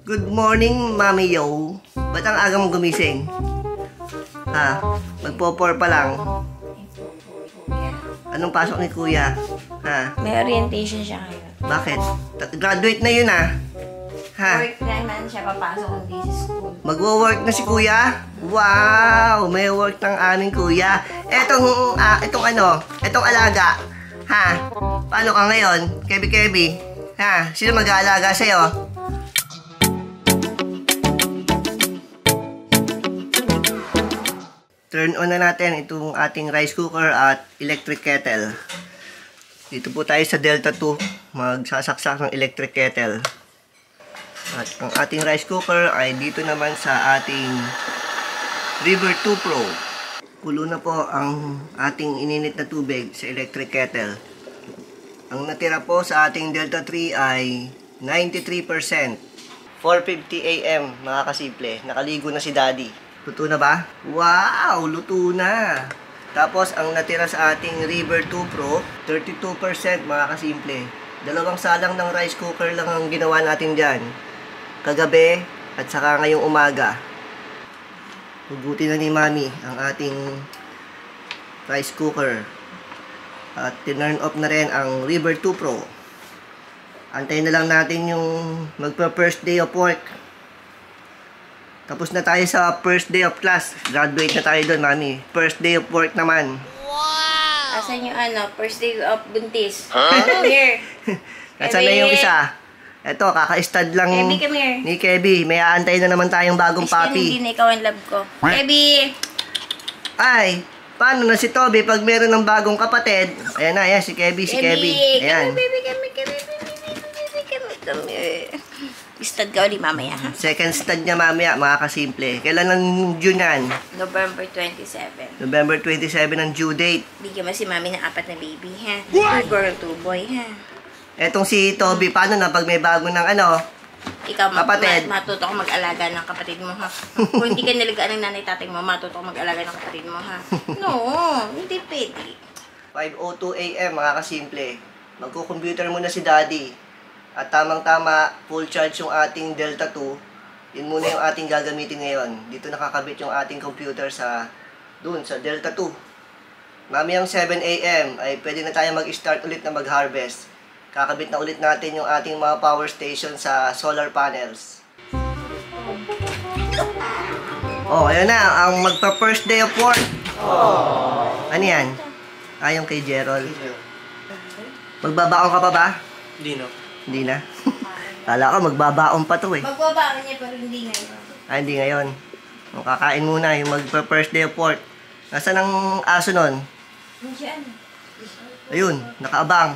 Good morning, Mami Yo. Ba't ang aga mong gumising? Ha? Magpo-4 pa lang. Anong pasok ni Kuya? Ha? May orientation siya ngayon. Bakit? Graduate na yun ah. Ha? Work na naman siya, papasok ng DC school. Magwo-work na si Kuya? Wow! May work ng aming Kuya. Etong alaga. Ha? Paano ka ngayon? Kebi-kebi? Ha? Sino mag-aalaga sa'yo? Turn on na natin itong ating rice cooker at electric kettle. Dito po tayo sa Delta 2. Magsasaksak ng electric kettle. At ang ating rice cooker ay dito naman sa ating River 2 Pro. Kulo na po ang ating ininit na tubig sa electric kettle. Ang natira po sa ating Delta 3 ay 93%. 4:50 AM mga kasimple. Nakaligo na si Daddy. Luto na ba? Wow! Luto na! Tapos, ang natira sa ating River 2 Pro, 32% mga kasimple. Dalawang salang ng rice cooker lang ang ginawa natin dyan. Kagabi at saka ngayong umaga. Hugutin na ni Mami ang ating rice cooker. At tinurn off na rin ang River 2 Pro. Antayin na lang natin yung magpa-first day of work. Tapos na tayo sa first day of class. Graduate na tayo doon, Mami. First day of work naman. Wow! Asan yung first day of buntis? Come here. Nasaan na yung isa? Eto, kaka-stud lang Kebi, come here. ni Kebi. May aantayin na naman tayong bagong papi. Hindi na ikaw ang love ko. Kebi! Ay, paano na si Toby pag meron ng bagong kapatid? Ayan na, ayan, si Kebi, si Kebi. Ayan. Come here. Stud ka ulit mamaya, ha? Second stud niya mamaya, mga kasimple. Kailan ang due niyan? November 27. November 27 ang due date. Bigyan mo si mami ng 4 na baby, ha? 2 girl, 2 boy, ha? Etong si Toby, paano na pag may bago ng Ikaw, kapatid? matuto ko mag-alaga ng kapatid mo, ha? Kung hindi ka nalagaan ng nanay-tatay mo, matuto ko mag-alaga ng kapatid mo, ha? No, hindi pwede. 5:02 AM, mga kasimple. Magko-computer muna si Daddy. At tamang-tama, full charge yung ating Delta 2. Yun muna yung ating gagamitin ngayon. Dito nakakabit yung ating computer sa Delta 2. Mamayang 7 AM ay pwede na tayo mag-start ulit na mag-harvest. Kakabit na ulit natin yung ating mga power station sa solar panels. Oh, ayun na. Ang magpa-first day of work. Ano yan? Ayon kay Gerald. Magbabaon ka pa ba? Hindi, no? Hindi na. Kala ko magbabaon pa to eh. Magbabaon niya pero hindi ngayon. Hindi ngayon. Kakain muna yung magpa-first day of work. Nasaan ang aso nun? Nandiyan. Ayun, nakaabang.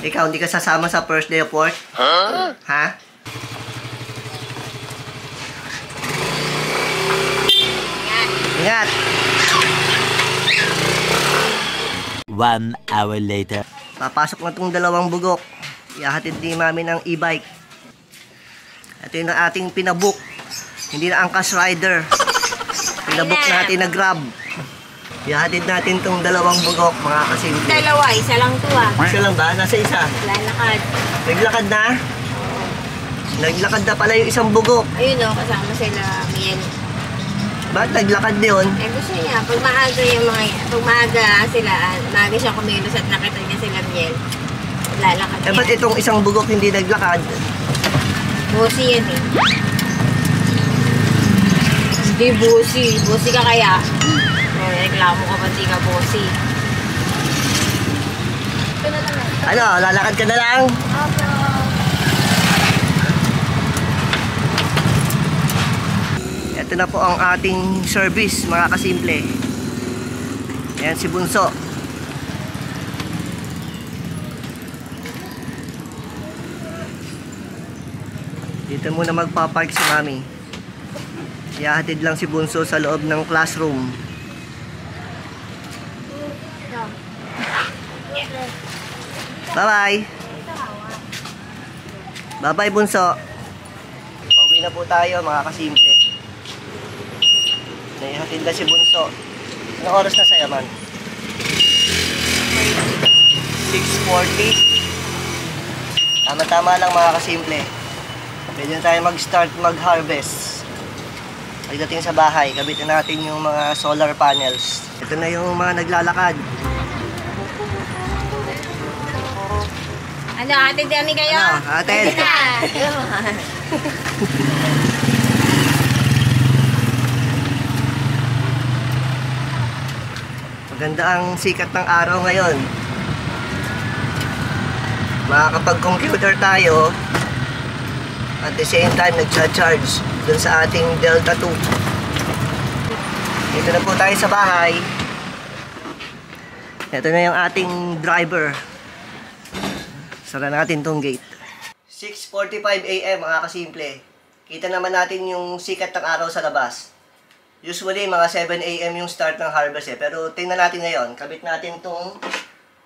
Ikaw, hindi ka sasama sa first day of work? Huh? Ha? Ingat! 1 hour later. Papasok na itong dalawang bugok. Ihahatid ni Mami ng e-bike. Ito yung ating pinabook. Hindi na angkas rider. Pinabook natin na Grab. Ihahatid natin itong dalawang bugok, mga kasimple. Dalawa, isa lang to, ah. Isa lang ba? Nasa isa? Lalakad. Naglakad na? Naglakad na pala yung isang bugok. Ayun, oh, kasama sila, Miel. Bakit naglakad yun? Eh, gusto niya, pag maaga yung mga, pag maaga sila, maaga siya kumilos at nakita niya sila, Miel. Lalakad niya. Ba't itong isang bugok hindi naglakad? Bossy yan, eh. Hindi bossy. Bossy ka kaya? Reklamo ka ba di ka bossy? Ano, lalakad ka na lang? Ito na po ang ating service, mga kasimple. Ayan si Bunso. Dito muna magpapark si Mami. Ihahatid lang si Bunso sa loob ng classroom. Bye-bye! Bye-bye, Bunso! Pauwi na po tayo, mga kasimple. Naihatid na si Bunso. Anong oras na sa'yo, man? 6:40. Tama-tama lang mga kasimple. Pwede na tayo mag-start mag-harvest. Pagdating sa bahay, kabitin natin yung mga solar panels. Ito na yung mga naglalakad. Ano, ate Demi kayo? Ano, ate? Maganda ang sikat ng araw ngayon. Makakapag-computer tayo at the same time nag-charge dun sa ating Delta 2. Dito na po tayo sa bahay. Ito na yung ating driver. Sara natin tong gate. 6:45 AM mga kasimple. Kita naman natin yung sikat ng araw sa labas. Usually mga 7 AM yung start ng harvest pero tingnan natin ngayon. Kabit natin tong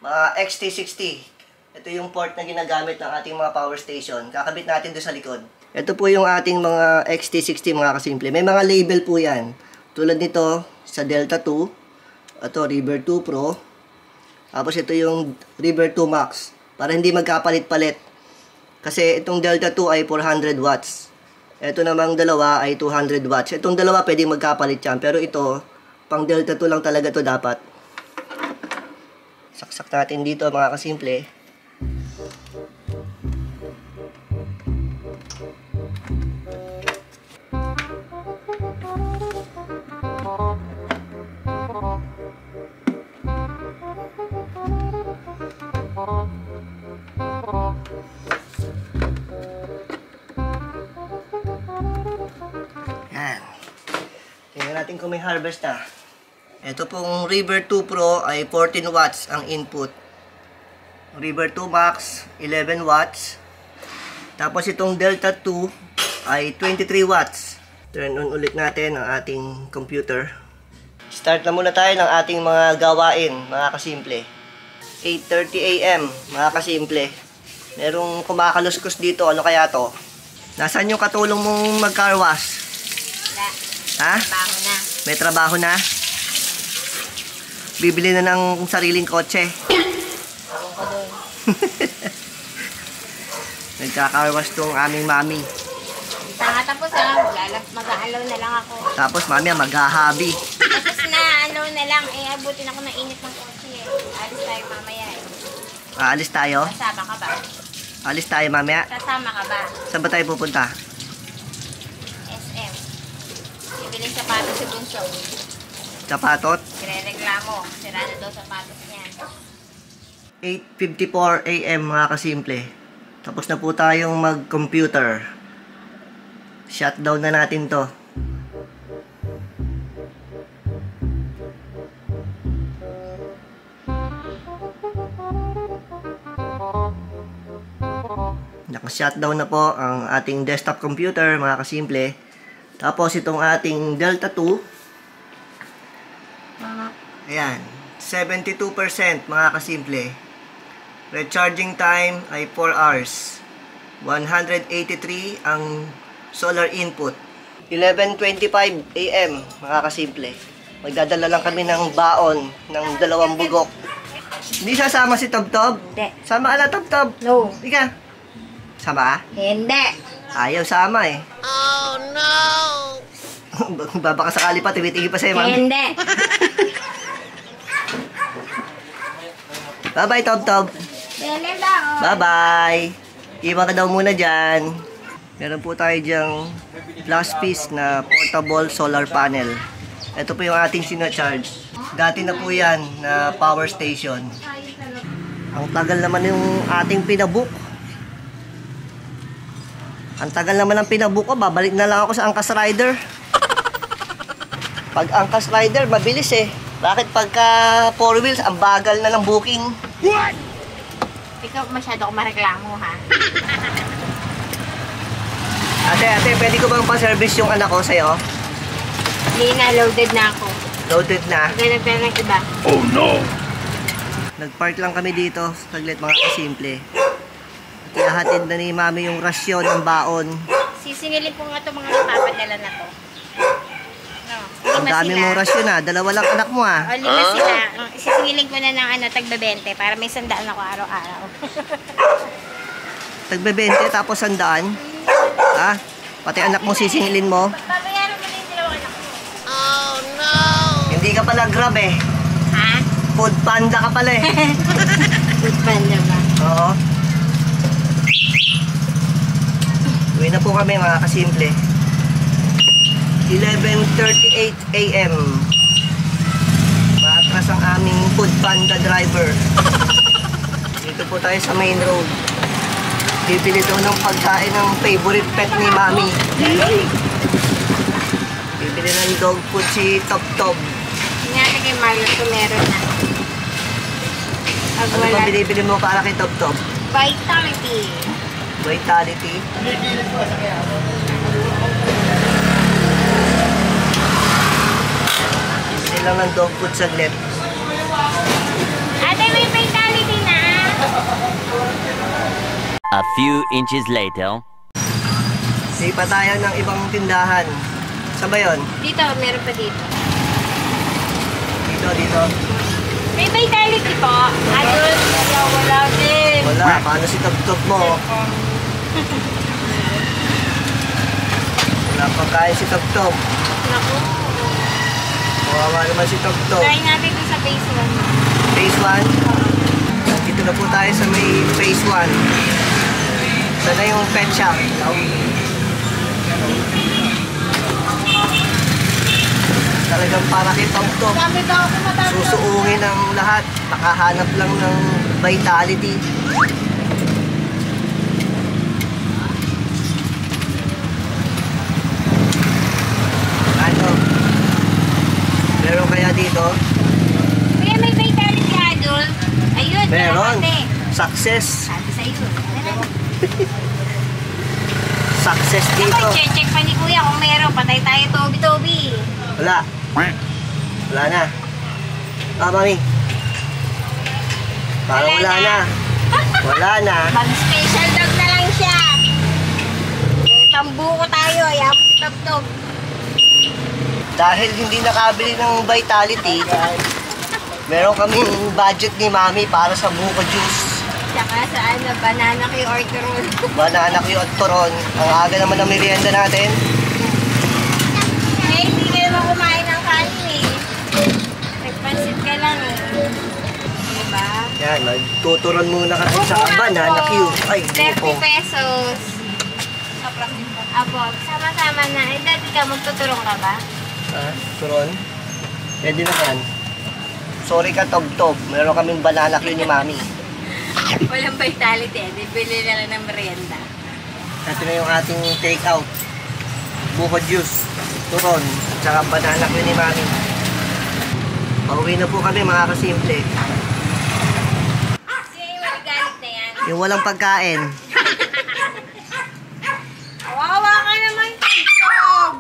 mga XT60. Ito yung port na ginagamit ng ating mga power station. Kakabit natin doon sa likod. Ito po yung ating mga XT60 mga kasimple. May mga label po yan. Tulad nito sa Delta 2. Ito River 2 Pro. Tapos ito yung River 2 Max. Para hindi magkapalit-palit. Kasi itong Delta 2 ay 400 watts. Ito namang dalawa ay 200 watts. Itong dalawa pwedeng magkapalit yan. Pero ito, pang Delta 2 lang talaga to dapat. Saksak natin dito mga kasimple. Yan. Tingnan natin kung may harvest na. Ito pong River 2 Pro ay 14 watts ang input. River 2 Max, 11 watts. Tapos itong Delta 2 ay 23 watts. Turn on ulit natin ang ating computer. Start na muna tayo ng ating mga gawain, mga kasimple. 8:30 AM, mga kasimple. Merong kumakaluskos dito, ano kaya to? Nasaan yung katulong mong mag-car wash? Wala. Ha? Trabaho na. May trabaho na? Bibili na ng sariling kotse. Ewan ko doon. Nagkakarwas tong aming mami. Tanga tapos mag-aalaw na lang ako. Tapos mami maghahabi. Tapos na, na lang, abutin ako ng init ng kotse eh. Alis tayo mamaya eh. Aalis tayo? Sasama ka ba? Alis tayo mamaya? Sasama ka ba? Saan ba tayo pupunta? SM. Bibiling sapatos si Bunso. Sapatot? Kire-reklamo. Sira na daw sapatos niya. 8:54 AM mga kasimple. Tapos na po tayong mag-computer. Shutdown na natin to. Naka-shutdown na po ang ating desktop computer mga kasimple. Tapos itong ating Delta 2. Ayan, 72% mga kasimple. Recharging time ay 4 hours. 183 ang solar input. 11:25 AM mga kasimple. Magdadala lang kami ng baon ng 2 bugok. Hindi sasama si Tob-Tob? Hindi. Sama ka na Tob-Tob? No. Ika. Sama ka? Hindi. Ayaw sama eh. Oh no! Baka sakali pa, tiwitigil pa sa'yo, mami. Hindi. Bye-bye, Tob-Tob. Hindi daw. Bye-bye. Iwan ka daw muna dyan. Meron po tayo dyang plus piece na portable solar panel. Ito po yung ating sinacharge. Dati na po yan na power station. Ang tagal naman yung ating pinabook. Ang tagal naman ang pinabook ko. Babalik na lang ako sa Angkas Rider. Pag Angkas Rider, mabilis eh. Bakit pagka 4 wheels, ang bagal na ng booking? What? Ikaw masyado ko mareklamo ha. Ate, pwede ko bang pa-service yung anak ko sa'yo? Hindi na, loaded na ako. Loaded na. Ganap na ng iba. Oh no! Nagpark lang kami dito, saglit mga kasimple. At ihahatid na ni mami yung rasyon ng baon. Sisingilin ko nga ito mga napapadala na to. No, Ang dami mong rasyon ah, 2 lang anak mo ah. O, 5 sila. Sisingilin ko na ng tagba 20 para may 100 ako araw-araw. Tagbe-20 tapos 100. Ha? Pati anak mo sisingilin mo. Babayaran mo na yung dalawang anak mo. Hindi ka pala Grab eh. Ha? Food Panda ka pala eh. Food panda ba? Oo. Uwi na po kami mga kasimple. 11:38 AM. Maatras ang aming Food Panda driver. Dito po tayo sa main road. Bibili daw ng pagkain ng favorite pet ni Mami. Bibili ng dog food si Top Top. Nga kay Mario to meron na. Pag Ano wala, ba binibili mo para kay Top Top? vitality. Vitality. Bibili lang ng dog food saglit. Ate, may vitality na. A few inches later. Hindi pa tayo ng ibang tindahan. Saan ba yun? Dito, meron pa dito. Dito. May vitality po. Adult, wala din. Wala. Paano si Top Top mo? Wala pa kain si Top Top. Naku. Kawawa naman si Top Top. Try natin ito sa phase 1. Phase 1. Dito na po tayo sa may phase 1. Sana yung pet shop. Talagang para kay Top Top. Sabi daw ako matapos. Susuungin ang lahat. Nakahanap lang ng vitality. Ano? Meron kaya dito? Kuya, may vitality adult. Ayun, Meron. ate. Success. Sabi sa'yo. Success Ako, dito. check pa ni Kuya kung meron. Patay tayo, Toby. Wala. Wala na. Mami. Parang Wala wala na. na. Wala na. Mag-special dog na lang siya. Eh, pambuko tayo. Ayaw si Top Top. Dahil hindi nakabili ng vitality, meron kaming budget ni Mami para sa buko juice. Tsaka sa ano, banana kay Orteron. Banana Q at Toron. Ang aga naman ng merienda natin. Eh, hindi ka naman kumain ng kanin eh. Nagpansit ka lang eh. Diba? Yan, magtuturon muna kami sa Banana Q. Ay, 30 buko. pesos. Apo, sama-sama na. Eh, dati ka, magtuturong ka ba? Ah, Toron? Pwede naman. Sorry ka, Tob-Tob. Meron kaming Banana Q ni Mami. Walang vitality eh. Di bili na lang ng merienda. Ito na yung ating take out. Buko juice, turon, at saka banana Q ni Mami. Pauwi na po kami mga kasimple. Siya yung magalit na yan. Yung walang pagkain. Kawawa ka naman, Tom.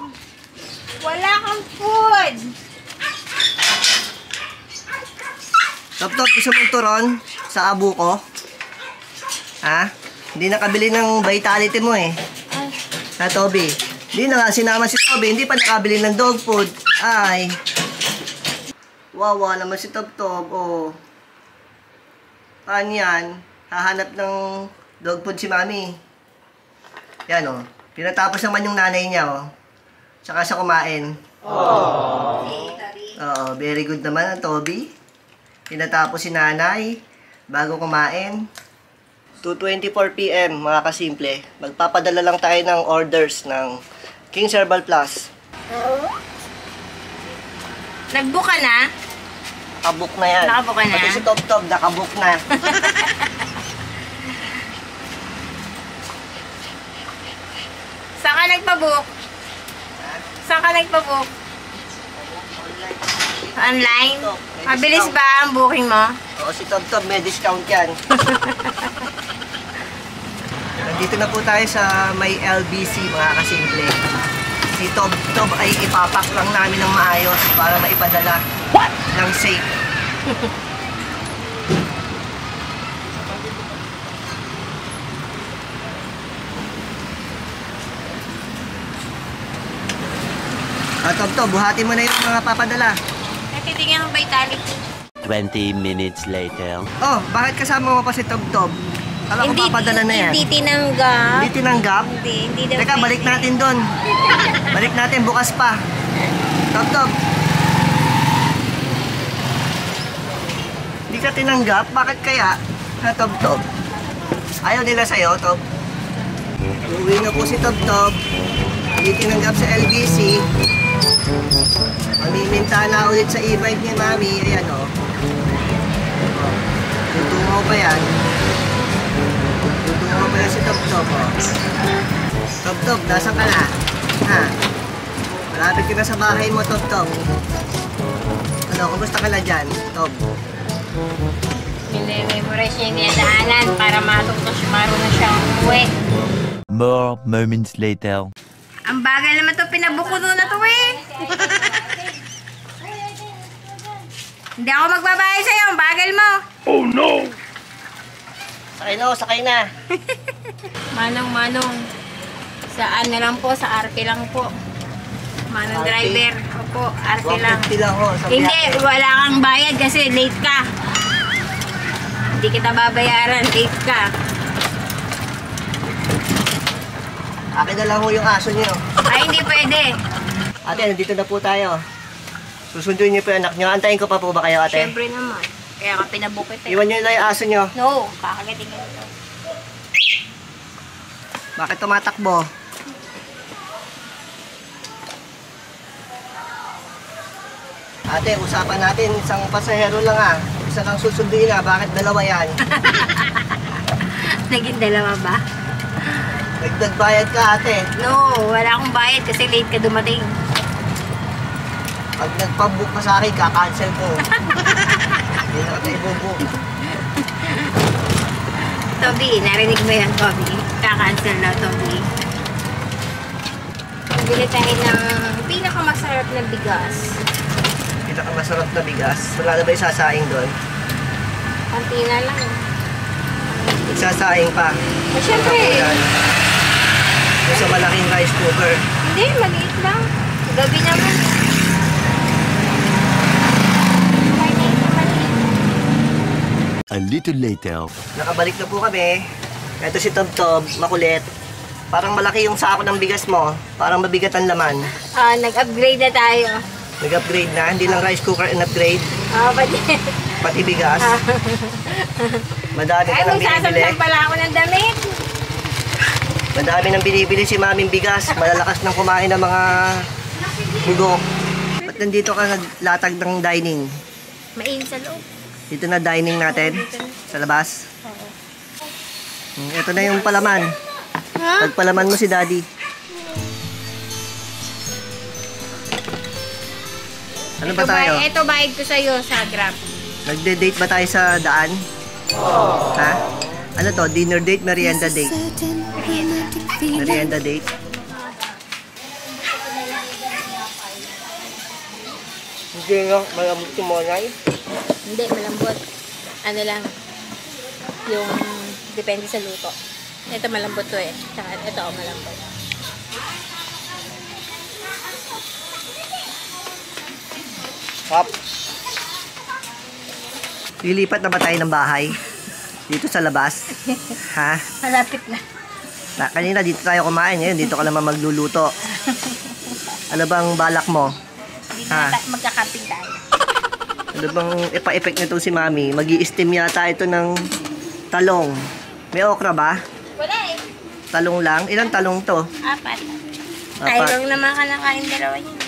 Wala kang food. Top-top, gusto mong turon sa abo ko? Ha? Hindi nakabili ng vitality mo eh. Ha, Toby? Hindi na nga sinama si Toby. Hindi pa nakabili ng dog food. Ay. Wawa naman si Top-top. Oh. Paano yan? Hahanap ng dog food si Mami. Yan oh. Pinatapos naman yung nanay niya oh. Tsaka siya kumain. Oo, very good naman ang Toby. Pinatapos si nanay bago kumain. 2:24 PM mga kasimple. Magpapadala lang tayo ng orders ng King's Herbal Plus. Nag-book ka na? Nakabook na yan. Nakabook ka na? Pati si Top Top nakabook na. Saan ka nagpa-book? Saan ka nagpa-book? Online? Mabilis ba ang booking mo? Oo, si Top Top may discount yan. Nandito na po tayo sa may LBC mga kasimple. Si Top Top ay ipapak lang namin ng maayos para maipadala ng safe. Top Top, buhati mo na yung mga papadala. Natitingin mo vitality. 20 minutes later. Oh, bakit kasama mo pa si Top Top? Kala ko papadala na yan. Hindi tinanggap. Hindi tinanggap? Hindi daw. Teka, balik natin doon. Balik natin, bukas pa. Top. Hindi ka tinanggap? Bakit kaya? Ha, Top. Ayaw nila sa'yo, Top. Uwi na po si Top. Hindi tinanggap sa LBC. Mamiminta na ulit sa e-bike ni Mami. Ayan, o. Tutungo pa yan. Tutungo pa yan si Top, o. Top, nasan ka na? Ha? Malapit ka na sa bahay mo, Top. Ano, kumusta ka na dyan, Top? Minimemorize niya yung dinadaanan para marunong siyang umuwi. More moments later. Ang bagal naman to, pinabukulo na to eh. Hindi ako magbabayad sa'yo, ang bagal mo. Oh no! Sakay na. Manong. Saan na lang po, sa RP lang po. Manong RP? driver. Opo, RP lang. 150 lang ho. Sa Hindi, biyahe. wala kang bayad kasi late ka. Hindi kita babayaran, late ka. Akin na lang ho yung aso niyo. Ay, hindi pwede. Ate, nandito na po tayo. Susunduin niyo po yung anak niyo. Antayin ko pa po ba kayo, ate? Siyempre naman. Kaya ka pinabukit eh. Iwan niyo lang yung aso niyo. No, kakagating ka nito. Bakit tumatakbo? Ate, usapan natin. Isang pasahero lang ah. Isa lang susunduin ah. Bakit dalawa yan? Naging dalawa ba? Nagbayad ka, ate. No, wala akong bayad kasi late ka dumating. Pag nagpabook ka sa akin, kakancel ko. Hindi na kita ibubook. Toby, narinig mo yan, Toby? Kaka-cancel na, Toby. Bili tayo ng pinakamasarap na bigas. Pinakamasarap na bigas. Wala na ba yung sasaing doon? Konti na lang. Sasaing pa. Siyempre. Yan. Yung sa malaking rice cooker. Hindi, maliit lang. Gabi naman. Okay na yun, maliit. A little later. Nakabalik na po kami. Ito si Tob, makulit. Parang malaki yung sako ng bigas mo. Parang mabigat ang laman. Nag-upgrade na tayo. Nag-upgrade na. Hindi lang rice cooker and upgrade. Pati. Pati bigas. Madami ka Ay, nang binibili. magsasamsam pala ako ng damit. Madami nang binibili si Maming bigas. Malalakas ng kumain ng mga bugok. Ba't nandito ka naglatag ng dining? Mainit sa loob. Dito na dining natin. Sa labas. Ito na yung palaman. Ha? Pagpalaman mo si Daddy. Ano ba tayo? Ito bayad ko sa'yo sa Grab. Nagde-date ba tayo sa daan? Ha? Ano to? Dinner date? Merienda date? Merienda date? Hindi nga. Malamot si Monay. Hindi, malambot. Ano lang, yung depende sa luto. Ito malambot to eh. Tsaka ito malambot. Hop. Lilipat na ba tayo ng bahay? Dito sa labas? Ha? Malapit na. Kanina dito tayo kumain. Ngayon dito ka naman magluluto. Ano bang balak mo? Hindi Ha? na magkakamping tayo. Ano bang ipa-effect nito si Mami? Mag-i-steam yata ito ng talong. May okra ba? Wala eh. Talong lang? Ilang talong to? 4. Apat. Tayo lang naman ka nakain dalawa niya.